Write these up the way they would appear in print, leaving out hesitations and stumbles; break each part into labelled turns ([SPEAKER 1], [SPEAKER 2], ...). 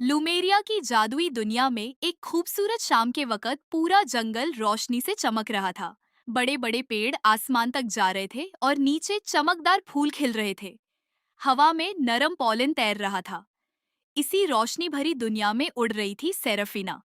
[SPEAKER 1] लुमेरिया की जादुई दुनिया में एक खूबसूरत शाम के वक्त पूरा जंगल रोशनी से चमक रहा था। बड़े बड़े पेड़ आसमान तक जा रहे थे और नीचे चमकदार फूल खिल रहे थे। हवा में नरम पॉलन तैर रहा था। इसी रोशनी भरी दुनिया में उड़ रही थी सेराफिना।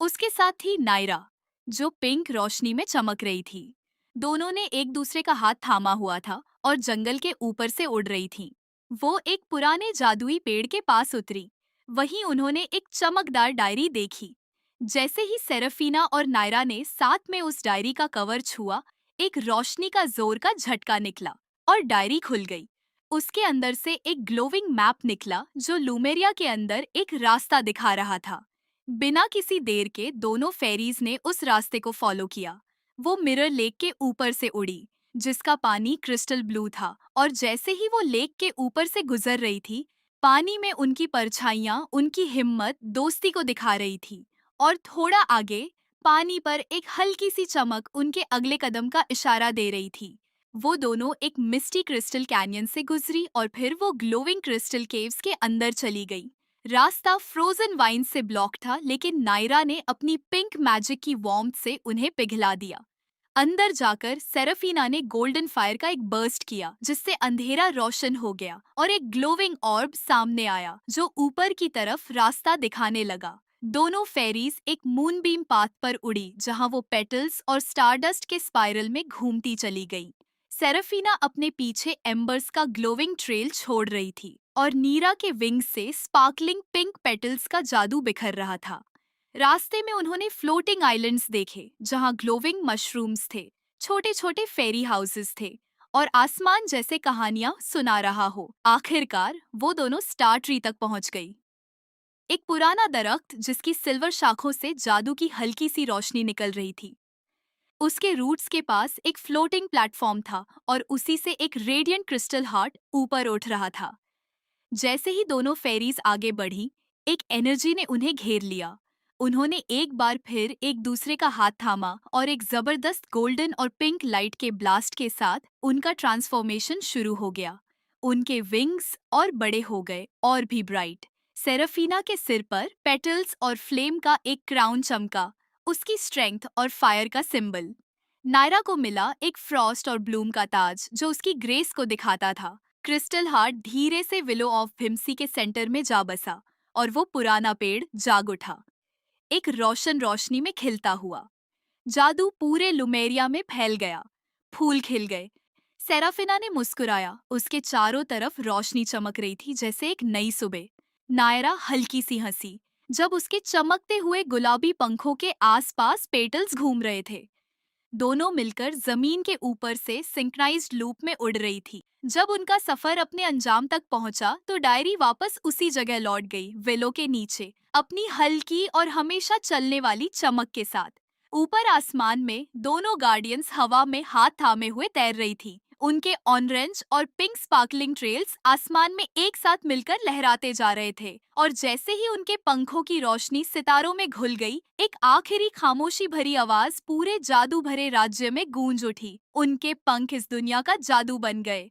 [SPEAKER 1] उसके साथ थी नायरा, जो पिंक रोशनी में चमक रही थी। दोनों ने एक दूसरे का हाथ थामा हुआ था और जंगल के ऊपर से उड़ रही थीं। वो एक पुराने जादुई पेड़ के पास उतरी। वहीं उन्होंने एक चमकदार डायरी देखी। जैसे ही सेराफिना और नायरा ने साथ में उस डायरी का कवर छुआ, एक रोशनी का जोर का झटका निकला और डायरी खुल गई। उसके अंदर से एक ग्लोविंग मैप निकला जो लूमेरिया के अंदर एक रास्ता दिखा रहा था। बिना किसी देर के दोनों फेरीज ने उस रास्ते को फॉलो किया। वो मिरर लेक के ऊपर से उड़ी, जिसका पानी क्रिस्टल ब्लू था, और जैसे ही वो लेक के ऊपर से गुजर रही थी, पानी में उनकी परछाइयां उनकी हिम्मत, दोस्ती को दिखा रही थी। और थोड़ा आगे पानी पर एक हल्की सी चमक उनके अगले कदम का इशारा दे रही थी। वो दोनों एक मिस्टी क्रिस्टल कैनियन से गुजरी और फिर वो ग्लोविंग क्रिस्टल केव्स के अंदर चली गई। रास्ता फ्रोजन वाइन से ब्लॉक था, लेकिन नायरा ने अपनी पिंक मैजिक की वार्मथ से उन्हें पिघला दिया। अंदर जाकर सेराफिना ने गोल्डन फायर का एक बर्स्ट किया, जिससे अंधेरा रोशन हो गया और एक ग्लोविंग ऑर्ब सामने आया जो ऊपर की तरफ रास्ता दिखाने लगा। दोनों फेरीज एक मूनबीम पाथ पर उड़ी, जहां वो पेटल्स और स्टारडस्ट के स्पाइरल में घूमती चली गई। सेराफिना अपने पीछे एम्बर्स का ग्लोविंग ट्रेल छोड़ रही थी और नीरा के विंग्स से स्पार्कलिंग पिंक पेटल्स का जादू बिखर रहा था। रास्ते में उन्होंने फ्लोटिंग आइलैंड्स देखे, जहां ग्लोविंग मशरूम्स थे, छोटे छोटे फेरी हाउसेस थे और आसमान जैसे कहानियां सुना रहा हो। आखिरकार वो दोनों स्टार ट्री तक पहुंच गई। एक पुराना दरख्त जिसकी सिल्वर शाखों से जादू की हल्की सी रोशनी निकल रही थी। उसके रूट्स के पास एक फ्लोटिंग प्लेटफॉर्म था और उसी से एक रेडियंट क्रिस्टल हार्ट ऊपर उठ रहा था। जैसे ही दोनों फेरीज आगे बढ़ी, एक एनर्जी ने उन्हें घेर लिया। उन्होंने एक बार फिर एक दूसरे का हाथ थामा और एक जबरदस्त गोल्डन और पिंक लाइट के ब्लास्ट के साथ उनका ट्रांसफॉर्मेशन शुरू हो गया। उनके विंग्स और बड़े हो गए और भी ब्राइट। सेराफिना के सिर पर पेटल्स और फ्लेम का एक क्राउन चमका, उसकी स्ट्रेंथ और फायर का सिंबल। नायरा को मिला एक फ्रॉस्ट और ब्लूम का ताज जो उसकी ग्रेस को दिखाता था। क्रिस्टल हार्ट धीरे से विलो ऑफ भिम्सी के सेंटर में जा बसा और वो पुराना पेड़ जाग उठा, एक रोशन रोशनी में खिलता हुआ। जादू पूरे लुमेरिया में फैल गया। फूल खिल गए। सेराफिना ने मुस्कुराया। उसके चारों तरफ रोशनी चमक रही थी, जैसे एक नई सुबह। नायरा हल्की सी हंसी जब उसके चमकते हुए गुलाबी पंखों के आसपास पेटल्स घूम रहे थे। दोनों मिलकर जमीन के ऊपर से सिंक्राइज्ड लूप में उड़ रही थी। जब उनका सफर अपने अंजाम तक पहुंचा, तो डायरी वापस उसी जगह लौट गई, विलो के नीचे, अपनी हल्की और हमेशा चलने वाली चमक के साथ। ऊपर आसमान में दोनों गार्डियंस हवा में हाथ थामे हुए तैर रही थी। उनके ऑरेंज और पिंक स्पार्कलिंग ट्रेल्स आसमान में एक साथ मिलकर लहराते जा रहे थे, और जैसे ही उनके पंखों की रोशनी सितारों में घुल गई, एक आखिरी खामोशी भरी आवाज पूरे जादू भरे राज्य में गूंज उठी। उनके पंख इस दुनिया का जादू बन गए।